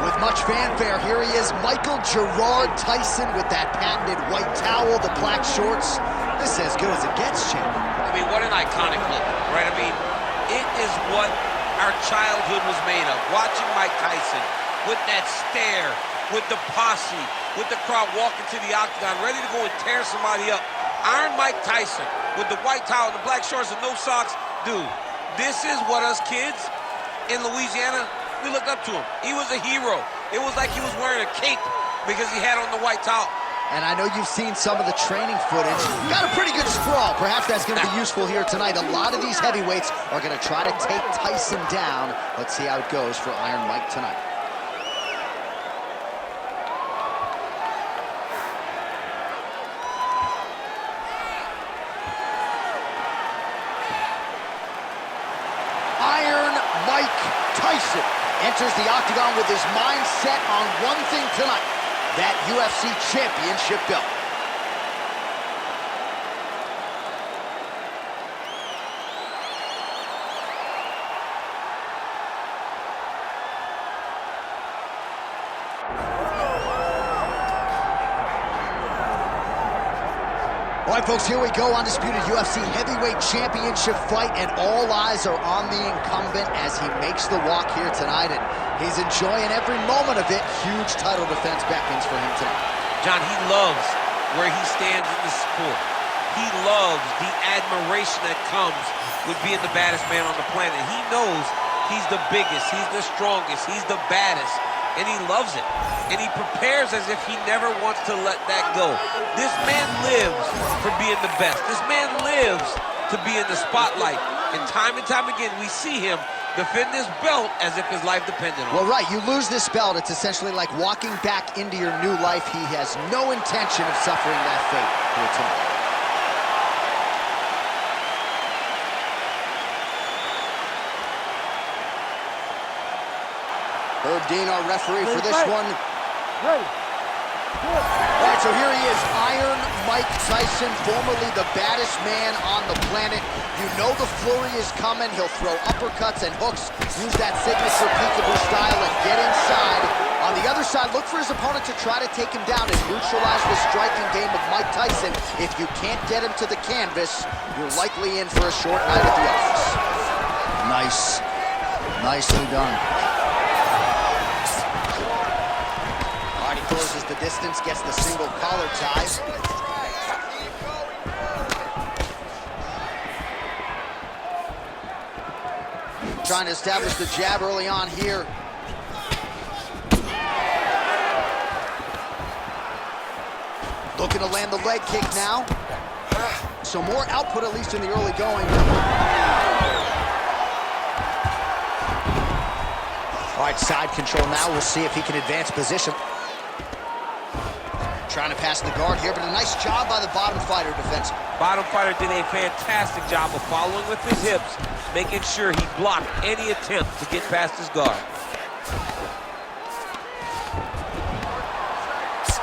With much fanfare, here he is, Michael Gerard Tyson with that patented white towel, the black shorts. This is as good as it gets, champ. I mean, what an iconic look, right? I mean, it is what our childhood was made of. Watching Mike Tyson with that stare, with the posse, with the crowd walking to the octagon, ready to go and tear somebody up. Iron Mike Tyson with the white towel and the black shorts and no socks. Dude, this is what us kids in Louisiana, we looked up to him. He was a hero. It was like he was wearing a cape because he had on the white towel. And I know you've seen some of the training footage. Got a pretty good sprawl. Perhaps that's going to be useful here tonight. A lot of these heavyweights are going to try to take Tyson down. Let's see how it goes for Iron Mike tonight. Iron Mike Tyson enters the octagon with his mind set on one thing tonight, that UFC championship belt. All right, folks, here we go. Undisputed UFC heavyweight championship fight, and all eyes are on the incumbent as he makes the walk here tonight, and he's enjoying every moment of it. Huge title defense beckons for him tonight. John, he loves where he stands in the sport. He loves the admiration that comes with being the baddest man on the planet. He knows he's the biggest, he's the strongest, he's the baddest, and he loves it. And he prepares as if he never wants to let that go. This man lives for being the best. This man lives to be in the spotlight. And time again, we see him defend this belt as if his life depended on it. Well, right, you lose this belt, it's essentially like walking back into your new life. He has no intention of suffering that fate here tonight. Herb Dean, our referee for this one. Ready. All right, so here he is, Iron Mike Tyson, formerly the baddest man on the planet. You know the flurry is coming. He'll throw uppercuts and hooks, use that signature peekaboo style and get inside. On the other side, look for his opponent to try to take him down and neutralize the striking game of Mike Tyson. If you can't get him to the canvas, you're likely in for a short night at the office. Nice. Nicely done. Closes the distance, gets the single collar tie. Trying to establish the jab early on here. Looking to land the leg kick now. So more output, at least in the early going. All right, side control now. We'll see if he can advance position. Trying to pass the guard here, but a nice job by the bottom fighter defensively. Bottom fighter did a fantastic job of following with his hips, making sure he blocked any attempt to get past his guard.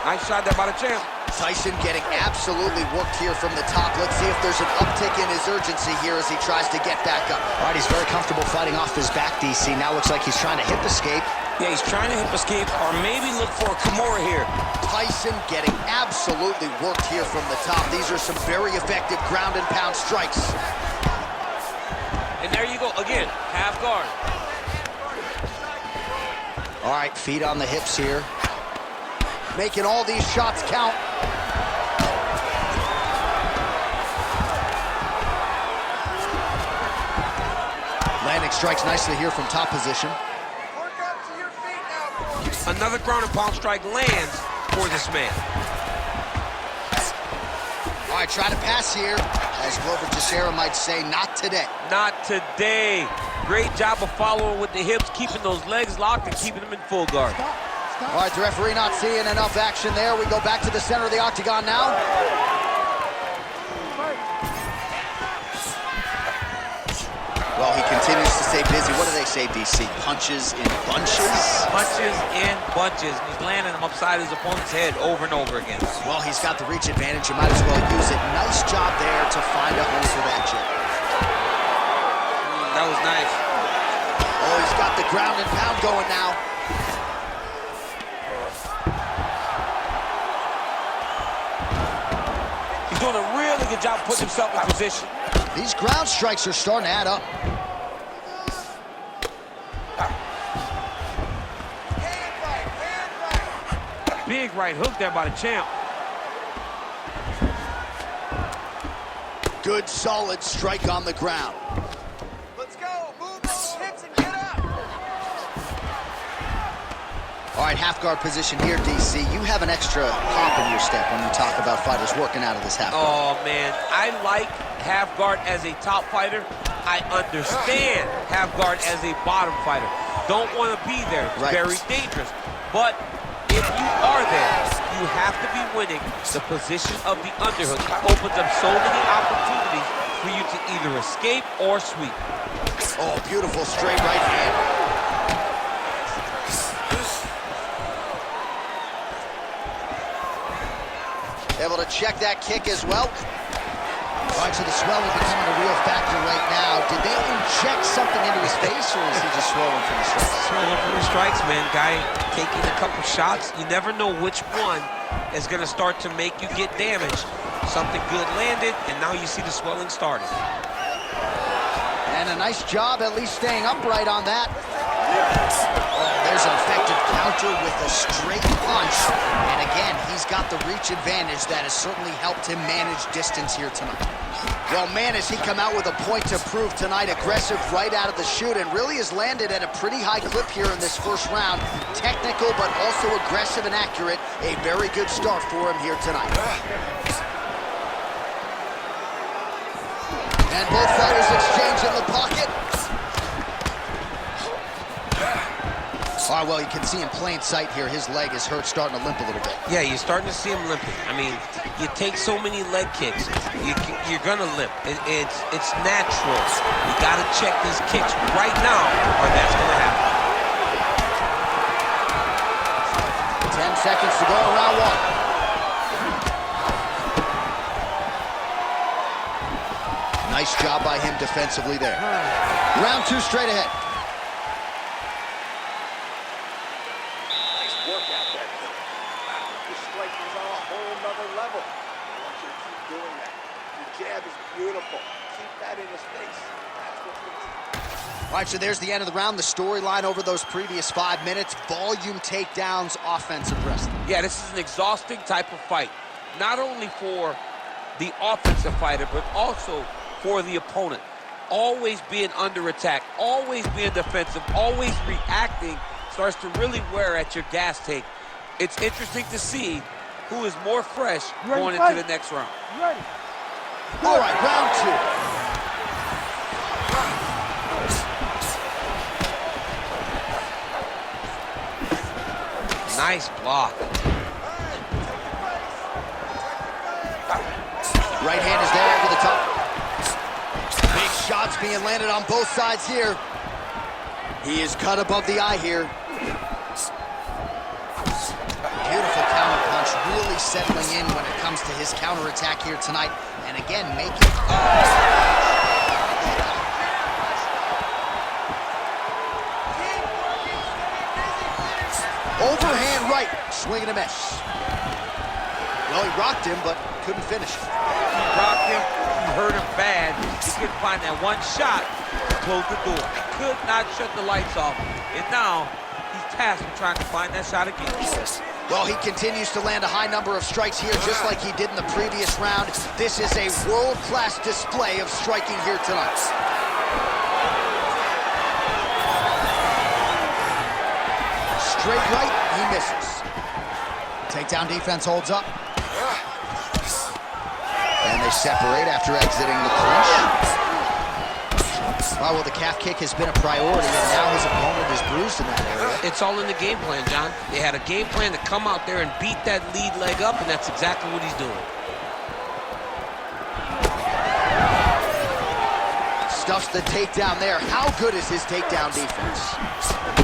Nice shot there by the champ. Tyson getting absolutely worked here from the top. Let's see if there's an uptick in his urgency here as he tries to get back up. All right, he's very comfortable fighting off his back, DC. Now looks like he's trying to hip escape. Yeah, he's trying to hip escape or maybe look for a Kimura here. Tyson getting absolutely worked here from the top. These are some very effective ground and pound strikes. And there you go, again, half guard. All right, feet on the hips here. Making all these shots count. Landing strikes nicely here from top position. Another ground and pound strike lands for this man. All right, try to pass here. As Glover Teixeira might say, not today. Not today. Great job of following with the hips, keeping those legs locked and keeping them in full guard. All right, the referee not seeing enough action there. We go back to the center of the octagon now. Well, he continues to stay busy. What do they say, DC? Punches in bunches? Punches in bunches. He's landing them upside his opponent's head over and over again. Well, he's got the reach advantage. You might as well use it. Nice job there to find a hole for that jab. That was nice. Oh, he's got the ground and pound going now. good job putting himself in position. These ground strikes are starting to add up. Big right hook there by the champ. Good, solid strike on the ground. Let's go. Move those hips and get up. All right, half guard position here, DC. You have an extra hop in your step when you talk about fighters working out of this half guard. Oh, man. I like half guard as a top fighter. I understand half guard as a bottom fighter. Don't want to be there. It's right. Very dangerous. But if you are there, you have to be winning. The position of the underhook opens up so many opportunities for you to either escape or sweep. Oh, beautiful straight right hand. Able to check that kick as well. All right, so the swelling becoming a real factor right now. Did they inject something into his face, or is he just swollen from the strikes? Swollen from the strikes, man. Guy taking a couple shots. You never know which one is going to start to make you get damaged. Something good landed, and now you see the swelling starting. And a nice job at least staying upright on that. Oh, there's an effective counter with a straight punch. And again, he's got the reach advantage that has certainly helped him manage distance here tonight. Well, man, has he come out with a point to prove tonight. Aggressive right out of the chute and really has landed at a pretty high clip here in this first round. Technical, but also aggressive and accurate. A very good start for him here tonight. And both fighters exchange in the pocket. All right, well, you can see in plain sight here, his leg is hurt, starting to limp a little bit. Yeah, you're starting to see him limping. I mean, you take so many leg kicks, you're gonna limp. It's natural. You gotta check these kicks right now, or that's gonna happen. 10 seconds to go in round one. Nice job by him defensively there. Round two straight ahead. Nice work out there. Wow, this strike is on a whole nother level. I want you to keep doing that. Your jab is beautiful. Keep that in his face. That's what's going to. All right, so there's the end of the round. The storyline over those previous 5 minutes. Volume takedowns, offensive wrestling. Yeah, this is an exhausting type of fight. Not only for the offensive fighter, but also for the opponent. Always being under attack, always being defensive, always reacting starts to really wear at your gas tank. It's interesting to see who is more fresh going into the next round. You ready? All right, round two. Nice block. Right hand is there over the top. Big shots being landed on both sides here. He is cut above the eye here. Beautiful counter punch, really settling in when it comes to his counterattack here tonight. And again, making... Overhand right, swing and a miss. Well, he rocked him, but couldn't finish. He rocked him, he hurt him bad. He couldn't find that one shot to close the door. He could not shut the lights off. And now, he's tasked with trying to find that shot again. Well, he continues to land a high number of strikes here, just like he did in the previous round. This is a world-class display of striking here tonight. Straight right, he misses. Takedown defense holds up. And they separate after exiting the clinch. Well, the calf kick has been a priority, and now his opponent is bruised in that area. It's all in the game plan, John. They had a game plan to come out there and beat that lead leg up, and that's exactly what he's doing. Stuffs the takedown there. How good is his takedown defense?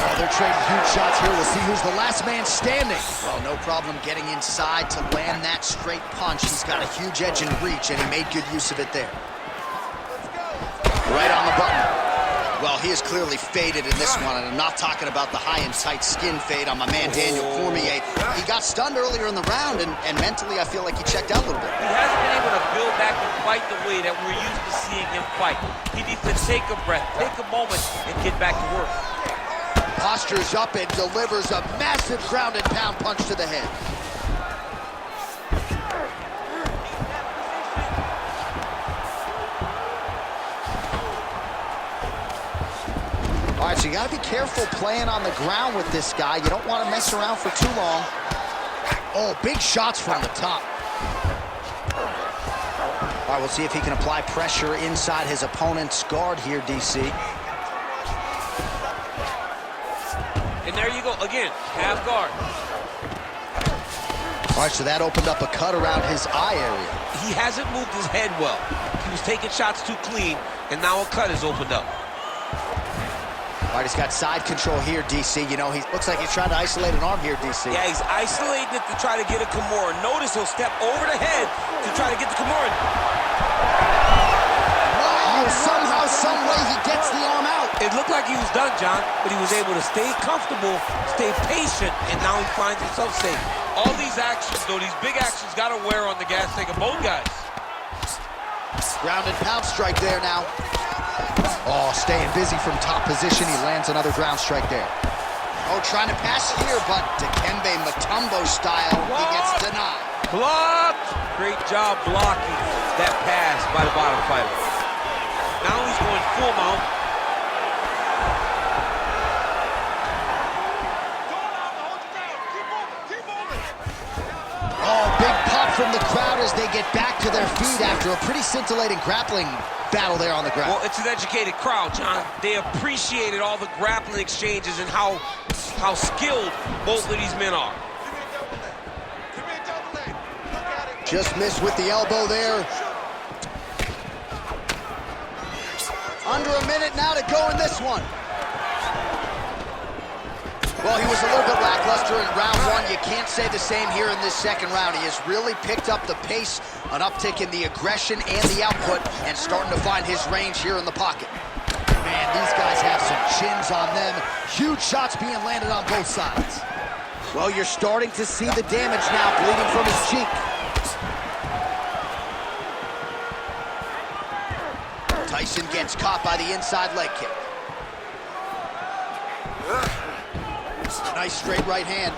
Oh, they're trading huge shots here. We'll see who's the last man standing. Well, no problem getting inside to land that straight punch. He's got a huge edge and reach, and he made good use of it there. Right on the button. Well, he is clearly faded in this one, and I'm not talking about the high and tight skin fade on my man Daniel Cormier. He got stunned earlier in the round, and mentally I feel like he checked out a little bit. He hasn't been able to build back and fight the way that we're used to seeing him fight. He needs to take a breath, take a moment, and get back to work. Postures up and delivers a massive ground and pound punch to the head. All right, so you got to be careful playing on the ground with this guy. You don't want to mess around for too long. Oh, big shots from the top. All right, we'll see if he can apply pressure inside his opponent's guard here, DC. And there you go, again, half guard. All right, so that opened up a cut around his eye area. He hasn't moved his head well. He was taking shots too clean, and now a cut is opened up. All right, he's got side control here, DC. You know, he looks like he's trying to isolate an arm here, DC. Yeah, he's isolating it to try to get a Kimura. Notice he'll step over the head to try to get the Kimura. Wow, somehow, some way he gets the arm out. It looked like he was done, John, but he was able to stay comfortable, stay patient, and now he finds himself safe. All these actions, though, these big actions, got to wear on the gas tank of both guys. Ground and pound strike there now. Oh, staying busy from top position. He lands another ground strike there. Oh, trying to pass here, but Dikembe Mutombo style, he gets denied. Blocked! Great job blocking that pass by the bottom fighter. Now he's going full mount. Oh, big pop from the crowd as they get back to their feet after a pretty scintillating grappling battle there on the ground. Well, it's an educated crowd, John. They appreciated all the grappling exchanges and how skilled both of these men are. Just missed with the elbow there. Under a minute now to go in this one. Well, he was a little bit lackluster in round one. You can't say the same here in this second round. He has really picked up the pace, an uptick in the aggression and the output, and starting to find his range here in the pocket. Man, these guys have some chins on them. Huge shots being landed on both sides. Well, you're starting to see the damage now, bleeding from his cheek. Tyson gets caught by the inside leg kick. Nice straight right hand.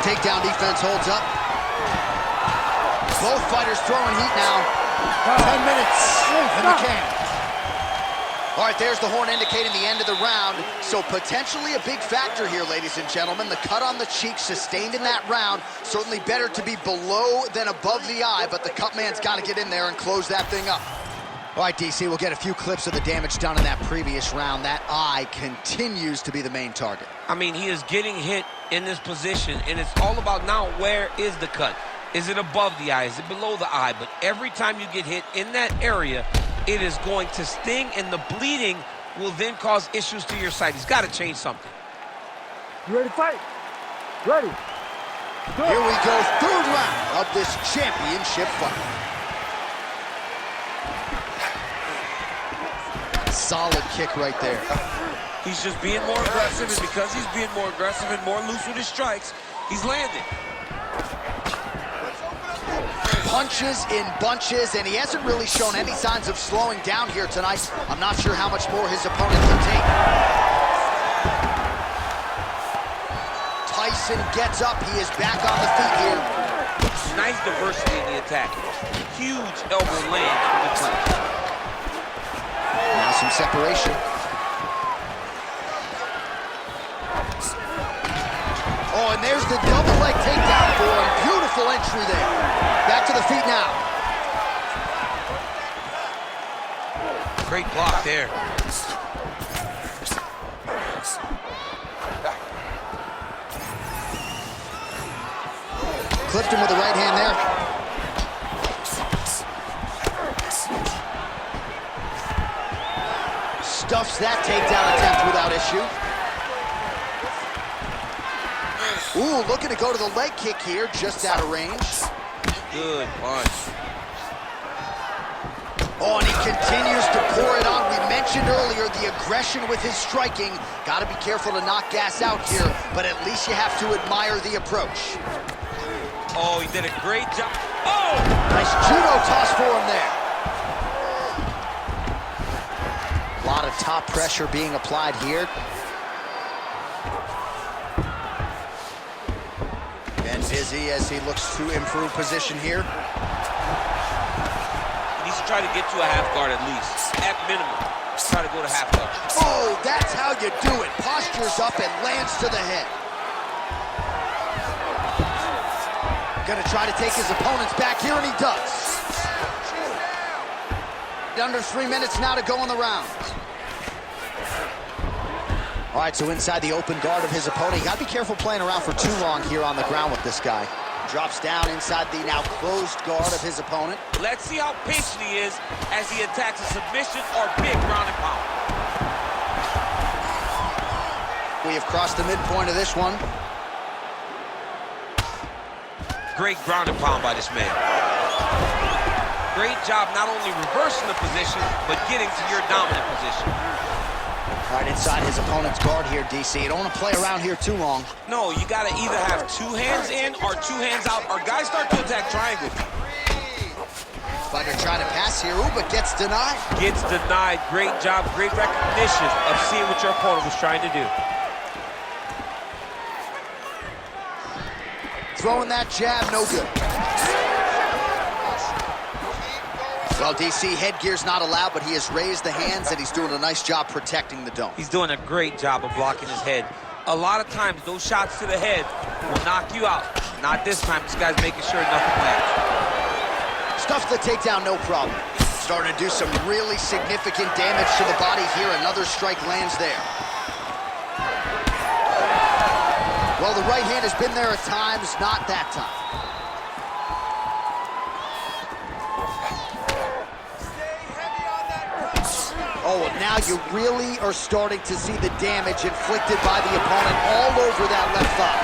Takedown defense holds up. Both fighters throwing heat now. 10 minutes in the can. All right, there's the horn indicating the end of the round. So potentially a big factor here, ladies and gentlemen. The cut on the cheek sustained in that round. Certainly better to be below than above the eye, but the cut man's got to get in there and close that thing up. All right, DC, we'll get a few clips of the damage done in that previous round. That eye continues to be the main target. I mean, he is getting hit in this position, and it's all about now where is the cut? Is it above the eye? Is it below the eye? But every time you get hit in that area, it is going to sting, and the bleeding will then cause issues to your sight. He's got to change something. You ready to fight? Ready. Go. Here we go, third round of this championship fight. Solid kick right there. He's just being more aggressive, and because he's being more aggressive and more loose with his strikes, he's landing. Punches in bunches, and he hasn't really shown any signs of slowing down here tonight. I'm not sure how much more his opponent can take. Tyson gets up. He is back on the feet here. Nice diversity in the attack. Huge elbow land from the punch. Now some separation. Oh, and there's the double leg takedown for him. Beautiful entry there. Back to the feet now. Great block there. Clipped him with the right hand there. Stuffs that takedown attempt without issue. Ooh, looking to go to the leg kick here, just out of range. Good punch. Oh, and he continues to pour it on. We mentioned earlier the aggression with his striking. Got to be careful to not gas out here, but at least you have to admire the approach. Oh, he did a great job. Oh! Nice judo toss for him there. A lot of top pressure being applied here. And busy as he looks to improve position here. He needs to try to get to a half guard at least. At minimum, try to go to half guard. Oh, that's how you do it. Postures up and lands to the head. Gonna try to take his opponents back here, and he does. Under 3 minutes now to go in the round. All right, so inside the open guard of his opponent. You gotta be careful playing around for too long here on the ground with this guy. Drops down inside the now closed guard of his opponent. Let's see how patient he is as he attacks a submission or big ground and pound. We have crossed the midpoint of this one. Great ground and pound by this man. Great job not only reversing the position, but getting to your dominant position. All right, inside his opponent's guard here, DC. You don't want to play around here too long. No, you got to either have 2 hands in or 2 hands out, or guys start to attack triangle. Fighter trying to pass here, ooh, but gets denied. Gets denied. Great job, great recognition of seeing what your opponent was trying to do. Throwing that jab, no good. Well, DC, headgear's not allowed, but he has raised the hands, and he's doing a nice job protecting the dome. He's doing a great job of blocking his head. A lot of times, those shots to the head will knock you out. Not this time. This guy's making sure nothing lands. Stuffs the takedown, no problem. Starting to do some really significant damage to the body here. Another strike lands there. Well, the right hand has been there at times, not that time. Oh, and now you really are starting to see the damage inflicted by the opponent all over that left thigh.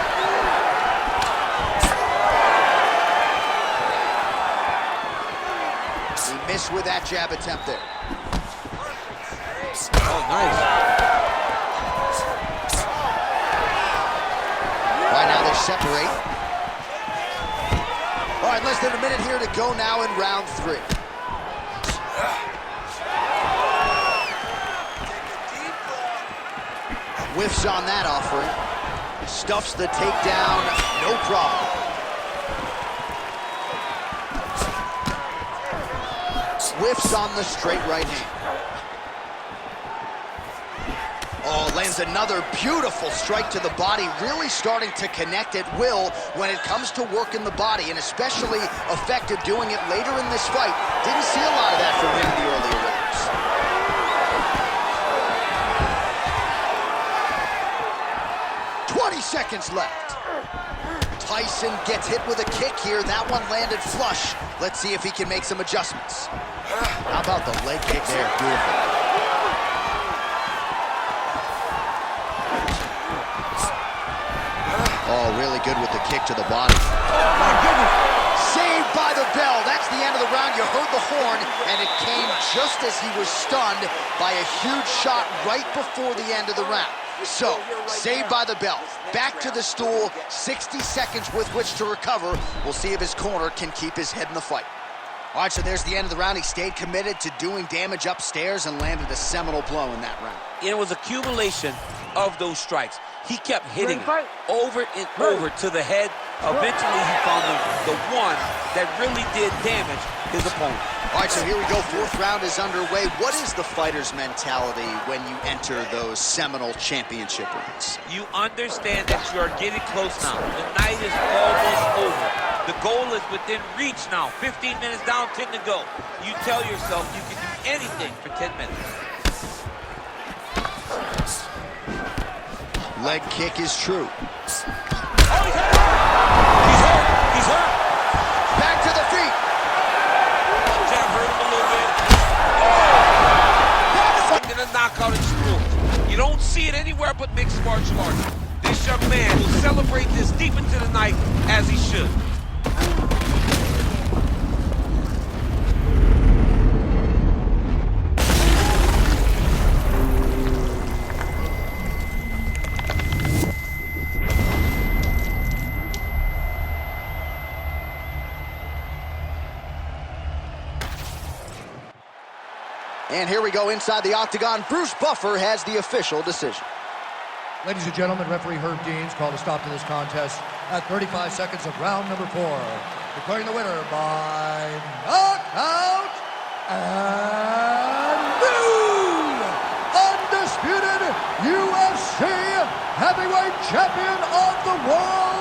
He missed with that jab attempt there. Oh, nice. Right now they separate. All right, less than a minute here to go now in round 3. Whiffs on that offering. Stuffs the takedown, no problem. Whiffs on the straight right hand. Oh, lands another beautiful strike to the body, really starting to connect at will when it comes to working the body, and especially effective doing it later in this fight. Didn't see a lot of that from him in the earlier rounds. 20 seconds left. Tyson gets hit with a kick here. That one landed flush. Let's see if he can make some adjustments. How about the leg kick there? Beautiful. Oh, really good with the kick to the body. Oh, my goodness. Saved by the bell. That's the end of the round. You heard the horn, and it came just as he was stunned by a huge shot right before the end of the round. So, saved by the bell. Back to the stool, 60 seconds with which to recover. We'll see if his corner can keep his head in the fight. All right, so there's the end of the round. He stayed committed to doing damage upstairs and landed a seminal blow in that round. It was accumulation of those strikes. He kept hitting over and over to the head. Eventually, he found the one that really did damage his opponent. All right, so here we go. 4th round is underway. What is the fighter's mentality when you enter those seminal championship rounds? You understand that you are getting close now. The night is almost over. The goal is within reach now. 15 minutes down, 10 to go. You tell yourself you can do anything for 10 minutes. Leg kick is true. Oh, he's hurt! He's hurt! He's hurt! Back to the feet! Jab hurt him a little bit. Oh! Getting a knockout. see it anywhere but mixed martial arts. This young man will celebrate this deep into the night, as he should. And here we go inside the octagon. Bruce Buffer has the official decision. Ladies and gentlemen, referee Herb Deans called a stop to this contest at 35 seconds of round number 4. Declaring the winner by knockout and new undisputed UFC heavyweight champion of the world,